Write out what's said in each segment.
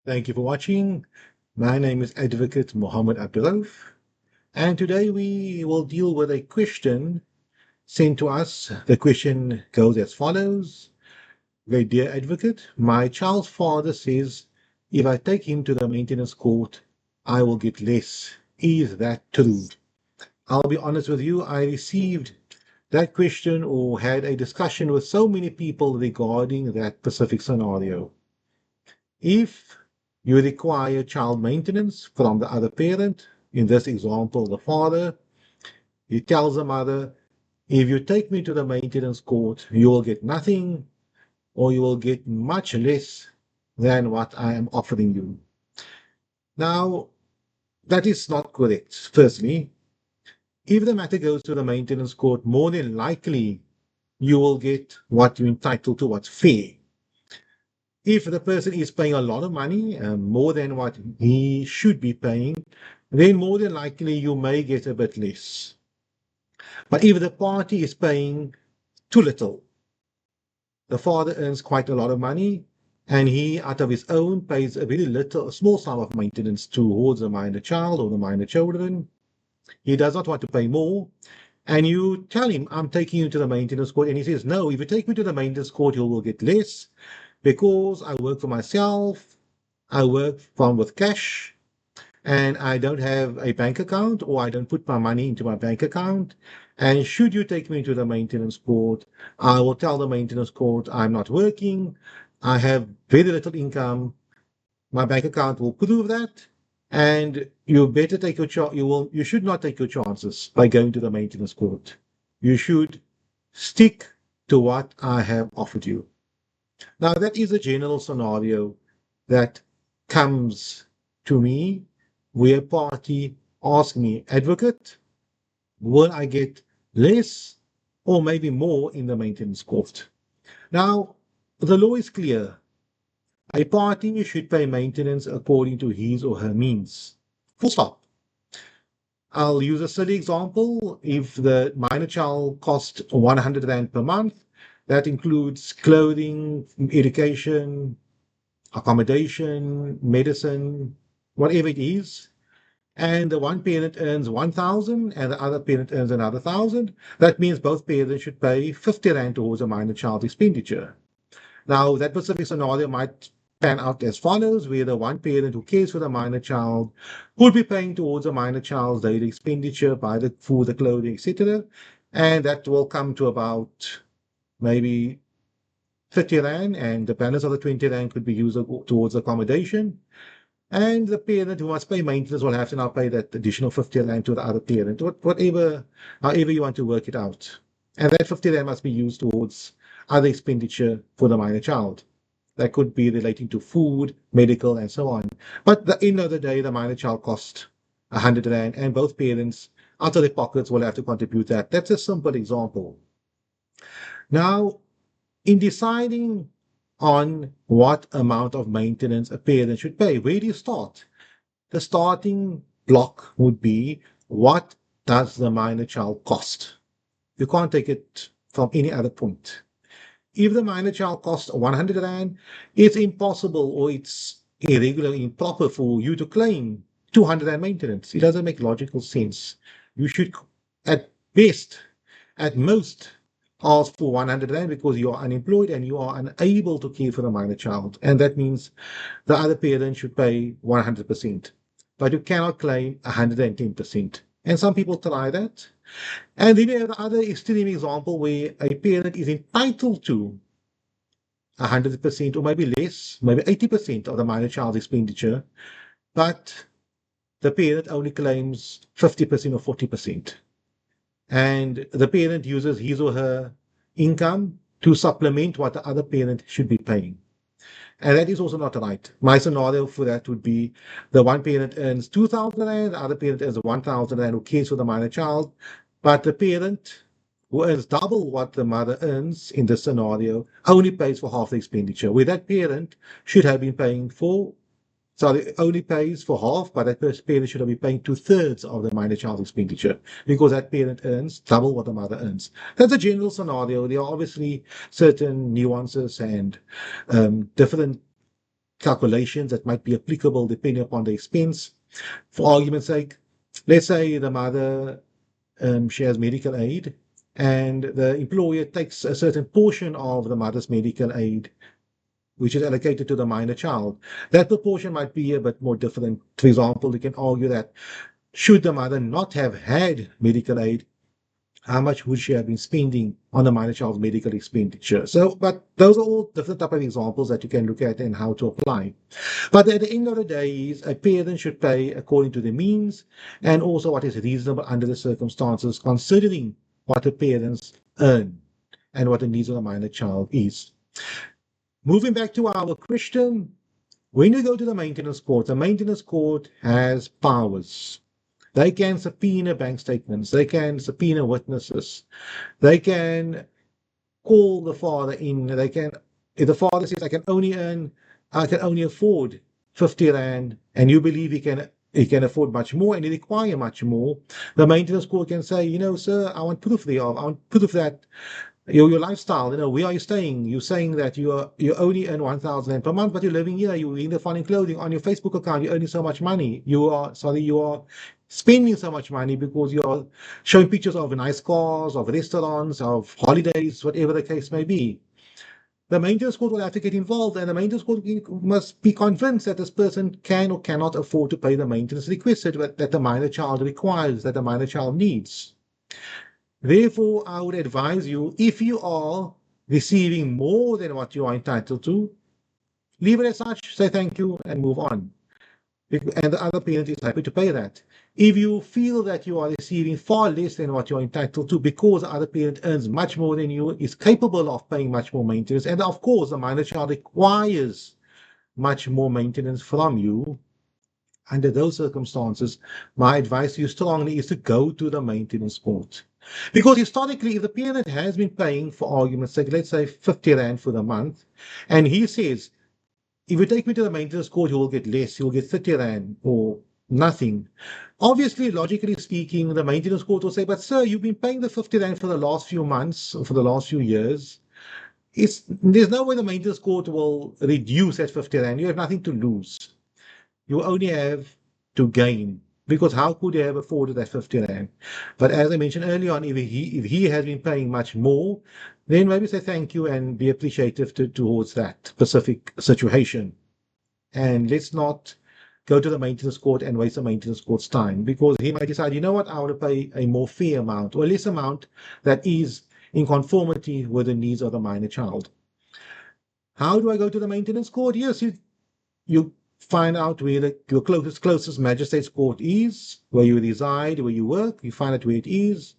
Thank you for watching. My name is Advocate Muhammad Abduroaf, and today we will deal with a question sent to us. The question goes as follows. Very dear Advocate, my child's father says if I take him to the maintenance court, I will get less. Is that true? I'll be honest with you, I received that question or had a discussion with so many people regarding that specific scenario. If you require child maintenance from the other parent, in this example, the father, he tells the mother, if you take me to the maintenance court, you will get nothing or you will get much less than what I am offering you. Now, that is not correct. Firstly, if the matter goes to the maintenance court, more than likely you will get what you're entitled to, what's fair. If the person is paying a lot of money, more than what he should be paying, then more than likely you may get a bit less. But if the party is paying too little, the father earns quite a lot of money, and he, out of his own, pays a very little, a small sum of maintenance towards the minor child or the minor children. He does not want to pay more. And you tell him, I'm taking you to the maintenance court. And he says, no, if you take me to the maintenance court, you will get less because I work for myself. I work from with cash and I don't have a bank account or I don't put my money into my bank account. And should you take me to the maintenance court, I will tell the maintenance court I'm not working. I have very little income. My bank account will prove that. And you better take your you should not take your chances by going to the maintenance court. You should stick to what I have offered you. Now that is a general scenario that comes to me where a party asks me, Advocate, will I get less or maybe more in the maintenance court? Now, the law is clear. A party should pay maintenance according to his or her means. Full stop. I'll use a silly example. If the minor child costs 100 Rand per month, that includes clothing, education, accommodation, medicine, whatever it is, and the one parent earns 1,000 and the other parent earns another 1,000, that means both parents should pay 50 Rand towards a minor child expenditure. Now, that specific scenario might pan out as follows, where the one parent who cares for the minor child would be paying towards a minor child's daily expenditure, buy the food, the clothing, etc. And that will come to about maybe 30 Rand, and the balance of the 20 Rand could be used towards accommodation. And the parent who must pay maintenance will have to now pay that additional 50 Rand to the other parent, whatever, however you want to work it out. And that 50 Rand must be used towards other expenditure for the minor child. That could be relating to food, medical, and so on. But at the end of the day, the minor child cost 100 Rand, and both parents, out of their pockets, will have to contribute that. That's a simple example. Now, in deciding on what amount of maintenance a parent should pay, where do you start? The starting block would be, what does the minor child cost? You can't take it from any other point. If the minor child costs 100 Rand, it's impossible or it's irregular, improper for you to claim 200 Rand maintenance. It doesn't make logical sense. You should, at best, at most, ask for 100 Rand because you are unemployed and you are unable to care for the minor child. And that means the other parent should pay 100%. But you cannot claim 110%. And some people try that. And then you have the other extreme example where a parent is entitled to 100% or maybe less, maybe 80% of the minor child's expenditure, but the parent only claims 50% or 40%. And the parent uses his or her income to supplement what the other parent should be paying. And that is also not right. My scenario for that would be the one parent earns 2,000 Rand, the other parent earns 1,000 Rand who cares for the minor child, but the parent who earns double what the mother earns in this scenario only pays for half the expenditure, where that parent should have been paying for, sorry, only pays for half, but that parent should have been paying 2/3 of the minor child's expenditure because that parent earns double what the mother earns. That's a general scenario. There are obviously certain nuances and different calculations that might be applicable depending upon the expense. For argument's sake, let's say the mother she has medical aid, and the employer takes a certain portion of the mother's medical aid, which is allocated to the minor child. That proportion might be a bit more different. For example, you can argue that should the mother not have had medical aid, how much would she have been spending on the minor child's medical expenditure? So, but those are all different type of examples that you can look at and how to apply. But at the end of the day, a parent should pay according to the means and also what is reasonable under the circumstances, considering what the parents earn and what the needs of the minor child is. Moving back to our question, when you go to the maintenance court has powers. They can subpoena bank statements. They can subpoena witnesses. They can call the father in. They can, if the father says, I can only afford 50 rand, and you believe he can afford much more and he require much more, the maintenance court can say, sir, I want proof thereof. I want proof that your lifestyle, where are you staying? You're saying that you only earn 1,000 per month, but you're living here, you're in the finding clothing on your Facebook account, you're earning so much money. You are spending so much money because you're showing pictures of nice cars, of restaurants, of holidays, whatever the case may be. The maintenance court will have to get involved, and the maintenance court must be convinced that this person can or cannot afford to pay the maintenance requested that the minor child requires, that the minor child needs. Therefore, I would advise you, if you are receiving more than what you are entitled to, leave it as such, say thank you, and move on. And the other parent is happy to pay that. If you feel that you are receiving far less than what you are entitled to because the other parent earns much more than you, is capable of paying much more maintenance, and of course the minor child requires much more maintenance from you, under those circumstances, my advice to you strongly is to go to the maintenance court. Because historically, if the parent has been paying, for argument's sake, let's say 50 Rand for the month, and he says, if you take me to the maintenance court, you will get less, you will get 30 Rand or nothing. Obviously, logically speaking, the maintenance court will say, but sir, you've been paying the 50 Rand for the last few months, or for the last few years. There's no way the maintenance court will reduce that 50 Rand. You have nothing to lose. You only have to gain, because how could he have afforded that 50 Rand? But as I mentioned earlier on, if he has been paying much more, then maybe say thank you and be appreciative towards that specific situation. And let's not go to the maintenance court and waste the maintenance court's time, because he might decide, you know what, I want to pay a more fair amount or a less amount that is in conformity with the needs of the minor child. How do I go to the maintenance court? Yes, you find out where your closest magistrate's court is, where you reside, where you work. You find out where it is,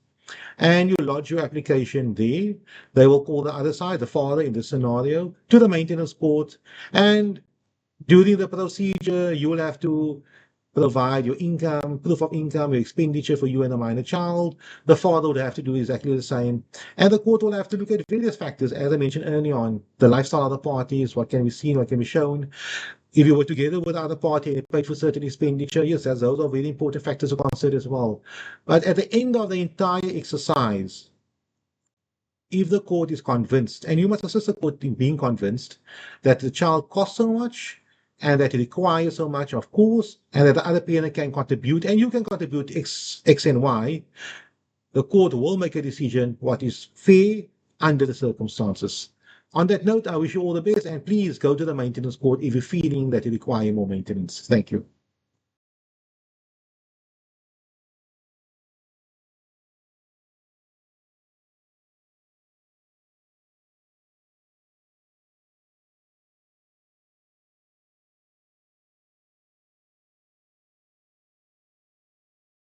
and you lodge your application there. They will call the other side, the father in this scenario, to the maintenance court, and during the procedure, you will have to provide your income, proof of income, your expenditure for you and the minor child. The father would have to do exactly the same. And the court will have to look at various factors, as I mentioned earlier on, the lifestyle of the parties, what can be seen, what can be shown. If you were together with the other party and paid for certain expenditure, yes, those are very important factors to consider as well. But at the end of the entire exercise, if the court is convinced, and you must assist the court in being convinced that the child costs so much and that it requires so much, of course, and that the other parent can contribute, and you can contribute X and Y, the court will make a decision what is fair under the circumstances. On that note, I wish you all the best, and please go to the maintenance court if you're feeling that you require more maintenance. Thank you.